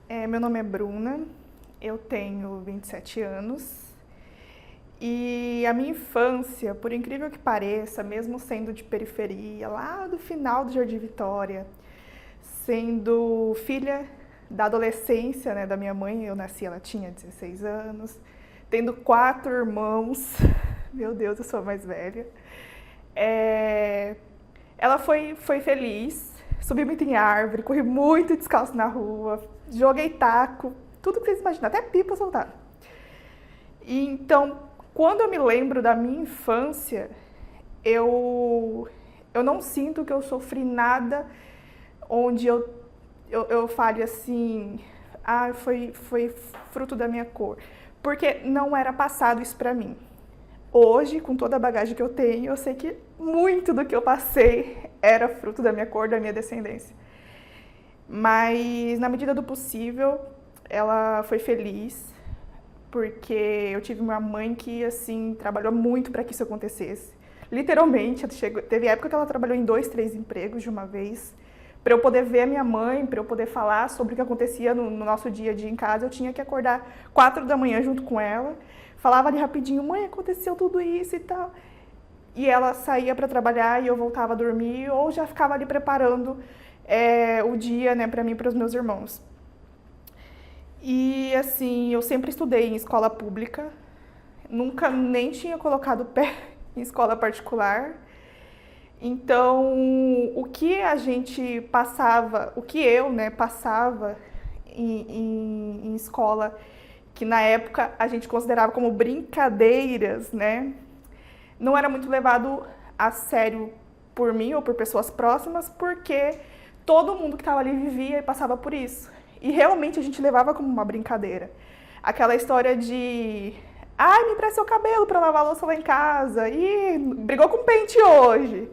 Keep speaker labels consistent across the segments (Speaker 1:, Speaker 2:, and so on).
Speaker 1: Meu nome é Bruna, eu tenho 27 anos e a minha infância, por incrível que pareça, mesmo sendo de periferia, lá do final do Jardim Vitória, sendo filha da adolescência, né, da minha mãe, eu nasci, ela tinha 16 anos, tendo 4 irmãos, meu Deus, eu sou a mais velha. É, Ela foi feliz, subi muito em árvore, corri muito descalço na rua, joguei taco, tudo que vocês imaginam, até pipa eu soltava. E então, quando eu me lembro da minha infância, eu, eu não sinto que eu sofri nada onde eu fale assim, foi fruto da minha cor. Porque não era passado isso pra mim. Hoje, com toda a bagagem que eu tenho, eu sei que muito do que eu passei era fruto da minha cor, da minha descendência. Mas, na medida do possível, ela foi feliz, porque eu tive uma mãe que, assim, trabalhou muito para que isso acontecesse. Literalmente, teve época que ela trabalhou em 2, 3 empregos de uma vez. Para eu poder ver a minha mãe, para eu poder falar sobre o que acontecia no nosso dia a dia em casa, eu tinha que acordar 4 da manhã junto com ela. Falava ali rapidinho, mãe, aconteceu tudo isso e tal. E ela saía para trabalhar e eu voltava a dormir, ou já ficava ali preparando o dia, né, para mim e para os meus irmãos. E assim, eu sempre estudei em escola pública, nunca nem tinha colocado o pé em escola particular. Então, o que a gente passava, o que eu, né, passava em escola, que na época a gente considerava como brincadeiras, né, não era muito levado a sério por mim ou por pessoas próximas, porque todo mundo que estava ali vivia e passava por isso. E realmente a gente levava como uma brincadeira. Aquela história de, ai, me empresta seu cabelo para lavar a louça lá em casa, e brigou com pente hoje.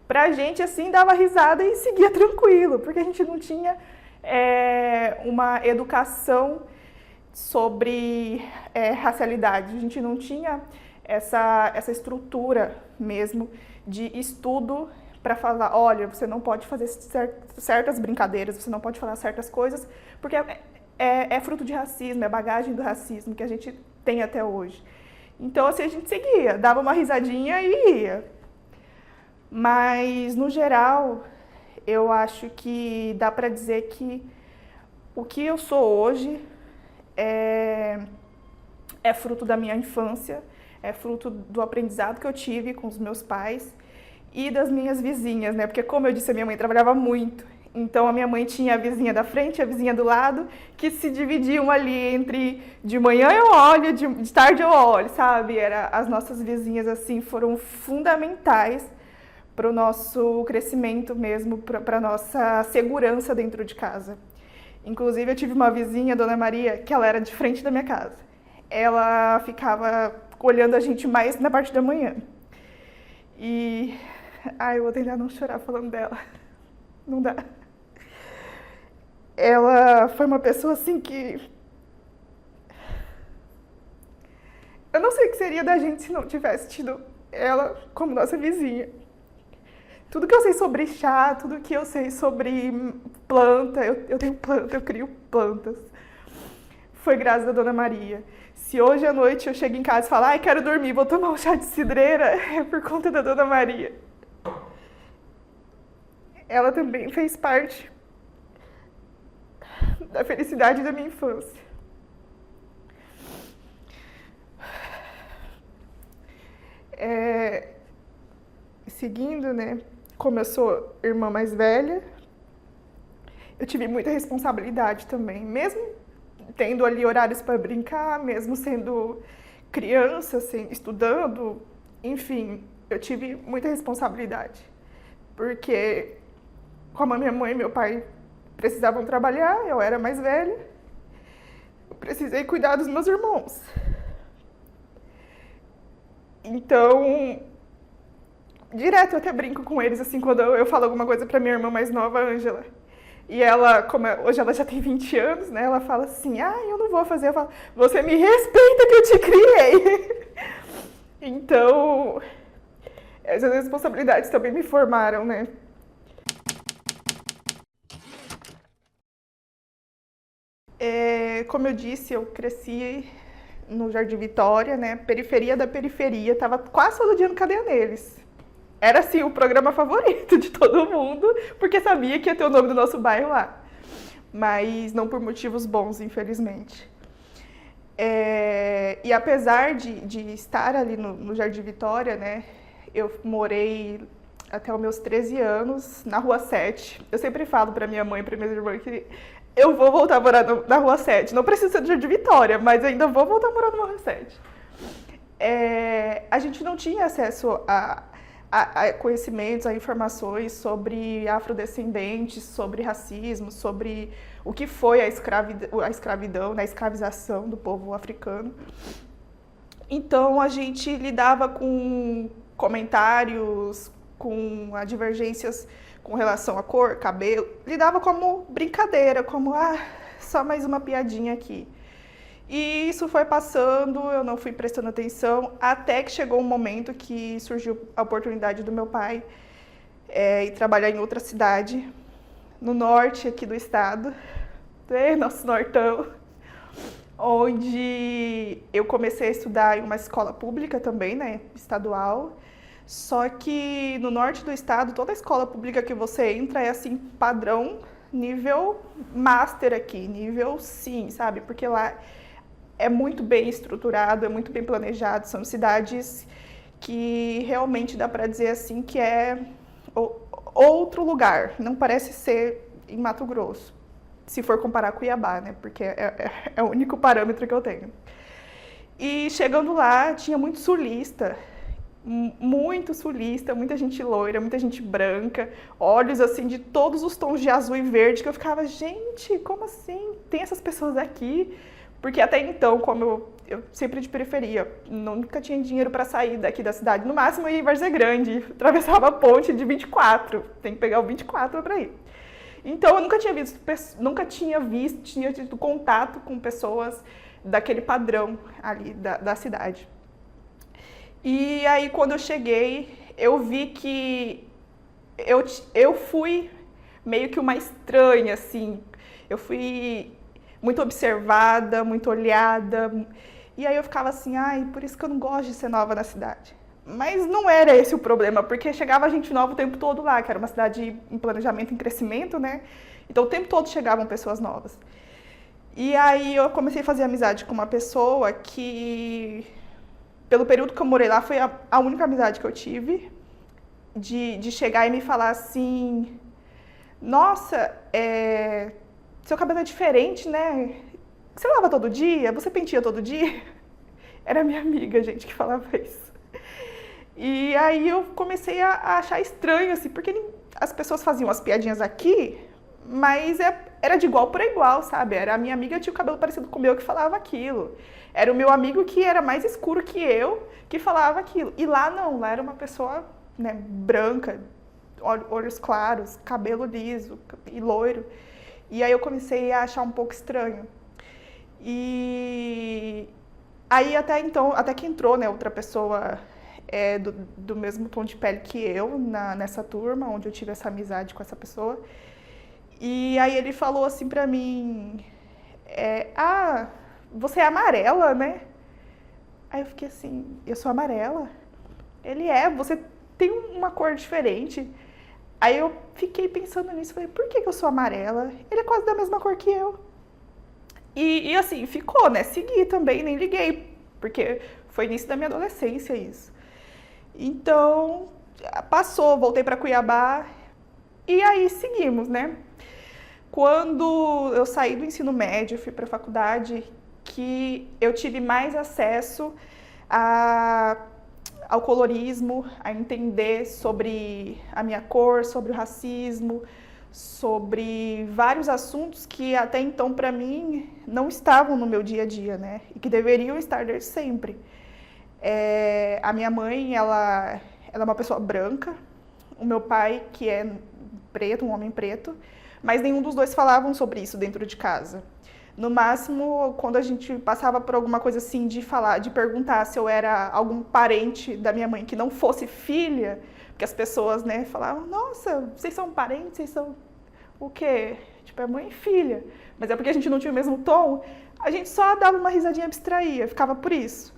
Speaker 1: Pra gente, assim, dava risada e seguia tranquilo, porque a gente não tinha uma educação sobre racialidade. A gente não tinha essa estrutura mesmo de estudo para falar, olha, você não pode fazer certas brincadeiras, você não pode falar certas coisas, porque é fruto de racismo, é bagagem do racismo que a gente tem até hoje. Então, assim, a gente seguia, dava uma risadinha e ia. Mas, no geral, eu acho que dá para dizer que o que eu sou hoje é fruto da minha infância, é fruto do aprendizado que eu tive com os meus pais e das minhas vizinhas, né? Porque, como eu disse, a minha mãe trabalhava muito. Então, a minha mãe tinha a vizinha da frente e a vizinha do lado, que se dividiam ali entre de manhã eu olho, de tarde eu olho, sabe? As nossas vizinhas, assim, foram fundamentais para o nosso crescimento mesmo, para a nossa segurança dentro de casa. Inclusive, eu tive uma vizinha, Dona Maria, que ela era de frente da minha casa. Ela ficava olhando a gente mais na parte da manhã. E... Ai, eu vou tentar não chorar falando dela. Não dá. Ela foi uma pessoa assim que... Eu não sei o que seria da gente se não tivesse tido ela como nossa vizinha. Tudo que eu sei sobre chá, tudo que eu sei sobre planta, eu tenho planta, eu crio plantas, foi graças a Dona Maria. Se hoje à noite eu chego em casa e falo, ai, quero dormir, vou tomar um chá de cidreira, é por conta da Dona Maria. Ela também fez parte da felicidade da minha infância. Seguindo, né, como eu sou irmã mais velha, eu tive muita responsabilidade também, mesmo tendo ali horários para brincar, mesmo sendo criança, assim, estudando, enfim, eu tive muita responsabilidade. Porque como a minha mãe e meu pai precisavam trabalhar, eu era mais velha, eu precisei cuidar dos meus irmãos. Então, direto eu até brinco com eles, assim, quando eu falo alguma coisa pra minha irmã mais nova, a Ângela. E ela, hoje ela já tem 20 anos, né? Ela fala assim, eu não vou fazer. Eu falo, você me respeita que eu te criei. Então, essas responsabilidades também me formaram, né? Como eu disse, eu cresci no Jardim Vitória, né? Periferia da periferia, tava quase todo dia no Cadeia Neles. Era, assim, o programa favorito de todo mundo, porque sabia que ia ter o nome do nosso bairro lá. Mas não por motivos bons, infelizmente. E apesar de estar ali no Jardim Vitória, né? Eu morei até os meus 13 anos na Rua 7. Eu sempre falo para minha mãe e para minhas irmãs que eu vou voltar a morar na Rua 7. Não preciso ser do Jardim Vitória, mas ainda vou voltar a morar na Rua 7. A gente não tinha acesso a conhecimentos, a informações sobre afrodescendentes, sobre racismo, sobre o que foi a escravidão, né, a escravização do povo africano. Então, a gente lidava com comentários, com divergências com relação à cor, cabelo, lidava como brincadeira, como, só mais uma piadinha aqui. E isso foi passando, eu não fui prestando atenção, até que chegou um momento que surgiu a oportunidade do meu pai ir trabalhar em outra cidade, no norte aqui do estado, nosso nortão, onde eu comecei a estudar em uma escola pública também, né, estadual. Só que no norte do estado, toda escola pública que você entra é assim, padrão, nível master aqui, nível sim, sabe? Porque lá é muito bem estruturado, é muito bem planejado, são cidades que realmente dá para dizer assim que é outro lugar, não parece ser em Mato Grosso, se for comparar com Cuiabá, né? Porque é o único parâmetro que eu tenho. E chegando lá, tinha muito sulista, muita gente loira, muita gente branca, olhos assim de todos os tons de azul e verde, que eu ficava, gente, como assim? Tem essas pessoas aqui? Porque até então, como eu sempre de periferia, nunca tinha dinheiro para sair daqui da cidade, no máximo eu ia em Várzea Grande, atravessava a ponte de 24, tem que pegar o 24 para ir. Então eu tinha tido contato com pessoas daquele padrão ali da cidade. E aí, quando eu cheguei, eu vi que eu fui meio que uma estranha, assim. Eu fui muito observada, muito olhada. E aí eu ficava assim, por isso que eu não gosto de ser nova na cidade. Mas não era esse o problema, porque chegava gente nova o tempo todo lá, que era uma cidade em planejamento, em crescimento, né? Então, o tempo todo chegavam pessoas novas. E aí eu comecei a fazer amizade com uma pessoa que... Pelo período que eu morei lá, foi a única amizade que eu tive, de chegar e me falar assim, nossa, seu cabelo é diferente, né? Você lava todo dia? Você penteia todo dia? Era minha amiga, gente, que falava isso. E aí eu comecei a achar estranho, assim, porque as pessoas faziam as piadinhas aqui, mas era de igual para igual, sabe? Era a minha amiga que tinha o cabelo parecido com o meu que falava aquilo. Era o meu amigo que era mais escuro que eu que falava aquilo. E lá não, lá era uma pessoa, né, branca, olhos claros, cabelo liso e loiro. E aí eu comecei a achar um pouco estranho. E aí até que entrou, né, outra pessoa do mesmo tom de pele que eu nessa turma, onde eu tive essa amizade com essa pessoa. E aí ele falou assim pra mim, você é amarela, né? Aí eu fiquei assim, eu sou amarela? Ele você tem uma cor diferente. Aí eu fiquei pensando nisso, falei, por que eu sou amarela? Ele é quase da mesma cor que eu. E assim, ficou, né? Segui também, nem liguei, porque foi início da minha adolescência isso. Então, passou, voltei para Cuiabá e aí seguimos, né? Quando eu saí do ensino médio, fui para a faculdade, que eu tive mais acesso ao colorismo, a entender sobre a minha cor, sobre o racismo, sobre vários assuntos que até então, para mim, não estavam no meu dia a dia, né? E que deveriam estar desde sempre. A minha mãe, ela é uma pessoa branca, o meu pai, que é preto, um homem preto, mas nenhum dos dois falavam sobre isso dentro de casa. No máximo, quando a gente passava por alguma coisa assim de perguntar se eu era algum parente da minha mãe que não fosse filha, porque as pessoas, né, falavam, nossa, vocês são parentes, vocês são o quê? Tipo, é mãe e filha. Mas é porque a gente não tinha o mesmo tom, a gente só dava uma risadinha, abstraía, ficava por isso.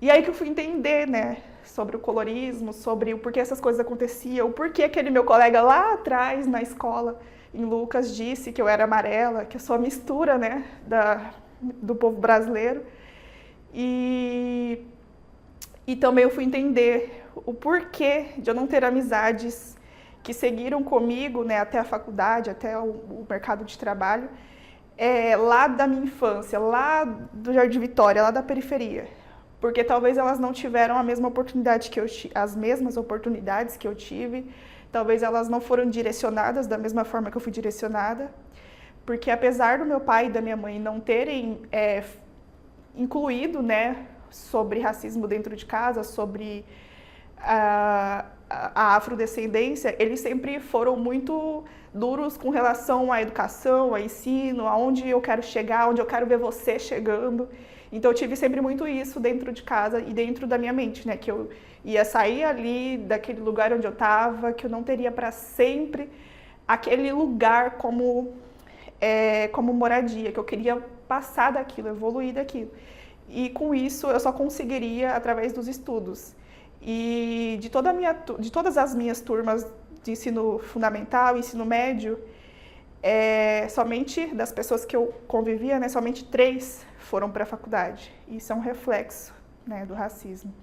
Speaker 1: E aí que eu fui entender, né, sobre o colorismo, sobre o porquê essas coisas aconteciam, o porquê aquele meu colega lá atrás na escola, em Lucas, disse que eu era amarela, que eu sou a mistura, né, do povo brasileiro. E também eu fui entender o porquê de eu não ter amizades que seguiram comigo, né, até a faculdade, até o mercado de trabalho, lá da minha infância, lá do Jardim Vitória, lá da periferia. Porque talvez elas não tiveram a mesma oportunidade que as mesmas oportunidades que eu tive, talvez elas não foram direcionadas da mesma forma que eu fui direcionada, porque apesar do meu pai e da minha mãe não terem incluído, né, sobre racismo dentro de casa, sobre a afrodescendência, eles sempre foram muito duros com relação à educação, ao ensino, aonde eu quero chegar, onde eu quero ver você chegando. Então eu tive sempre muito isso dentro de casa e dentro da minha mente, né? Que eu ia sair ali daquele lugar onde eu estava, que eu não teria para sempre aquele lugar como moradia, que eu queria passar daquilo, evoluir daquilo. E com isso eu só conseguiria através dos estudos. E de todas as minhas turmas de ensino fundamental, ensino médio, somente das pessoas que eu convivia, né, somente 3 foram para a faculdade. Isso é um reflexo, né, do racismo.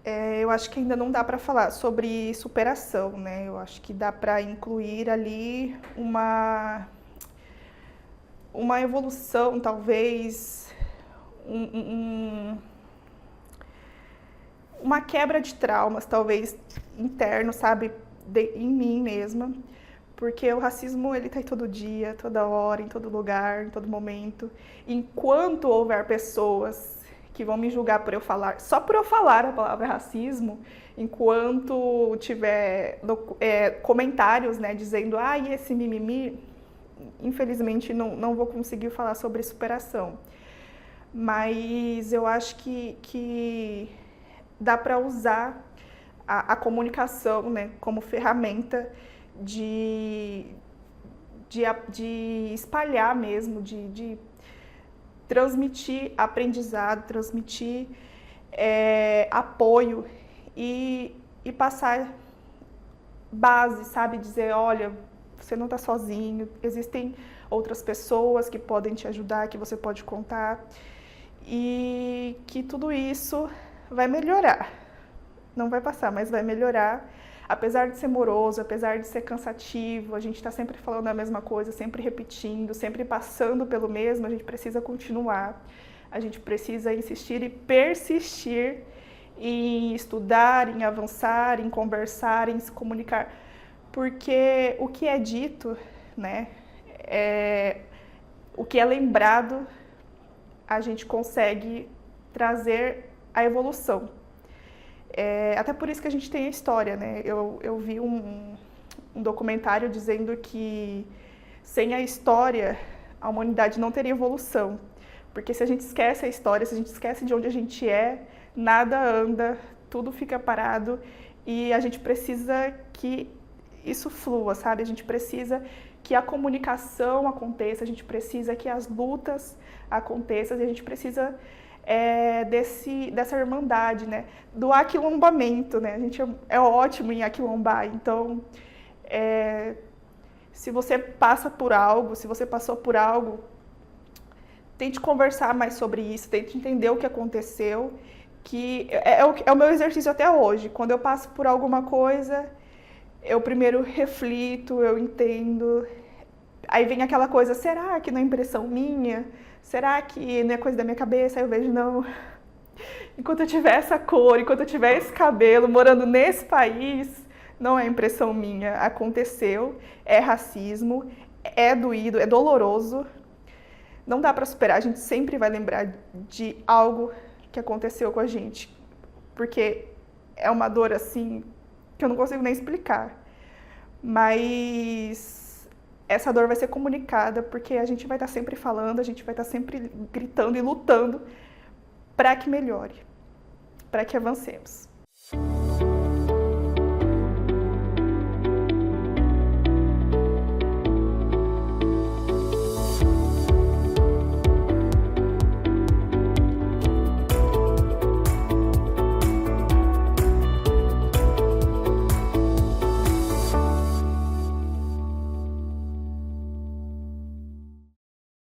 Speaker 1: Eu acho que ainda não dá para falar sobre superação, né? Eu acho que dá para incluir ali uma evolução, talvez, uma quebra de traumas, talvez, interno, sabe, em mim mesma. Porque o racismo, ele tá aí todo dia, toda hora, em todo lugar, em todo momento. Enquanto houver pessoas que vão me julgar por eu falar, só por eu falar a palavra racismo, enquanto tiver comentários, né, dizendo, e esse mimimi, infelizmente não vou conseguir falar sobre superação. Mas eu acho que dá para usar a comunicação, né, como ferramenta de espalhar mesmo, de transmitir aprendizado, transmitir apoio e passar base, sabe? Dizer, olha, você não está sozinho, existem outras pessoas que podem te ajudar, que você pode contar, e que tudo isso vai melhorar. Não vai passar, mas vai melhorar. Apesar de ser moroso, apesar de ser cansativo, a gente está sempre falando a mesma coisa, sempre repetindo, sempre passando pelo mesmo, a gente precisa continuar. A gente precisa insistir e persistir em estudar, em avançar, em conversar, em se comunicar. Porque o que é dito, né, o que é lembrado, a gente consegue trazer a evolução. Até por isso que a gente tem a história, né? Eu vi um documentário dizendo que sem a história a humanidade não teria evolução. Porque se a gente esquece a história, se a gente esquece de onde a gente nada anda, tudo fica parado e a gente precisa que isso flua, sabe? A gente precisa que a comunicação aconteça, a gente precisa que as lutas aconteçam e a gente precisa dessa irmandade, né? Do aquilombamento, né? A gente é ótimo em aquilombar, então se você passa por algo, se você passou por algo, tente conversar mais sobre isso, tente entender o que aconteceu, que é o meu exercício até hoje. Quando eu passo por alguma coisa, eu primeiro reflito, eu entendo, aí vem aquela coisa, será que não é impressão minha? Será que não é coisa da minha cabeça? Aí eu vejo, não. Enquanto eu tiver essa cor, enquanto eu tiver esse cabelo, morando nesse país, não é impressão minha. Aconteceu, é racismo, é doído, é doloroso. Não dá para superar, a gente sempre vai lembrar de algo que aconteceu com a gente. Porque é uma dor assim que eu não consigo nem explicar. Mas essa dor vai ser comunicada porque a gente vai estar sempre falando, a gente vai estar sempre gritando e lutando para que melhore, para que avancemos.